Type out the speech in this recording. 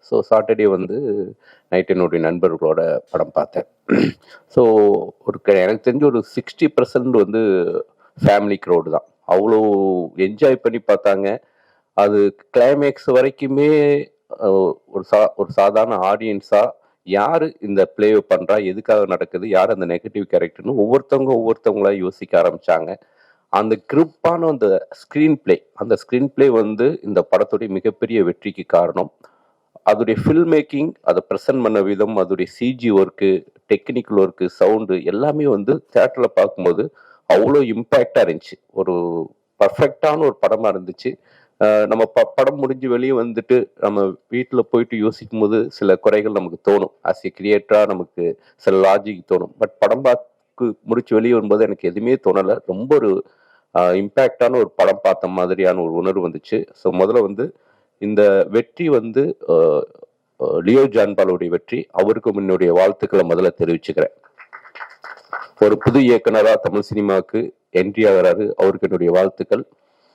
So Saturday வந்து night என்னுடைய நண்பர்களோட படம் பார்த்தேன். ஸோ எனக்கு தெரிஞ்ச ஒரு 60% வந்து ஃபேமிலி க்ரௌடு தான். அவ்வளோ என்ஜாய் பண்ணி பார்த்தாங்க. அது கிளைமேக்ஸ் வரைக்குமே ஒரு சாதாரண ஆடியன்ஸா யாரு இந்த பிளேவை பண்றா, எதுக்காக நடக்குது, யார் அந்த நெகட்டிவ் கேரக்டர்னு ஒவ்வொருத்தவங்களா யோசிக்க ஆரம்பிச்சாங்க. அந்த கிரிப்பான அந்த ஸ்கிரீன் பிளே வந்து இந்த படத்துடைய மிகப்பெரிய வெற்றிக்கு காரணம். அதோடைய ஃபில்ம் மேக்கிங், அதை ப்ரெசென்ட் பண்ண விதம், அதோடைய CG work, technical work, sound எல்லாமே வந்து தியேட்டர்ல பார்க்கும்போது அவ்வளோ இம்பேக்டா இருந்துச்சு. ஒரு பர்ஃபெக்டான ஒரு படமா இருந்துச்சு. நம்ம படம் முடிஞ்சு வெளியே வந்துட்டு நம்ம வீட்டில் போயிட்டு யோசிக்கும் போது சில குறைகள் நமக்கு தோணும். ஆஸ் எ கிரியேட்டரா நமக்கு சில லாஜிக் தோணும். பட் படம் பார்த்து முடிச்சு வெளியே வரும்போது எனக்கு எதுவுமே தோணலை. ரொம்ப ஒரு இம்பேக்டான ஒரு படம் பார்த்த மாதிரியான ஒரு உணர்வு வந்துச்சு. ஸோ முதல்ல வந்து இந்த வெற்றி வந்து லியோ ஜான்பாலுடைய வெற்றி. அவருக்கு என்னுடைய வாழ்த்துக்களை முதல்ல தெரிவிச்சுக்கிறேன். ஒரு புது இயக்குனரா தமிழ் சினிமாவுக்கு என்ட்ரி ஆகிறாரு. அவருக்கு என்னுடைய வாழ்த்துக்கள்.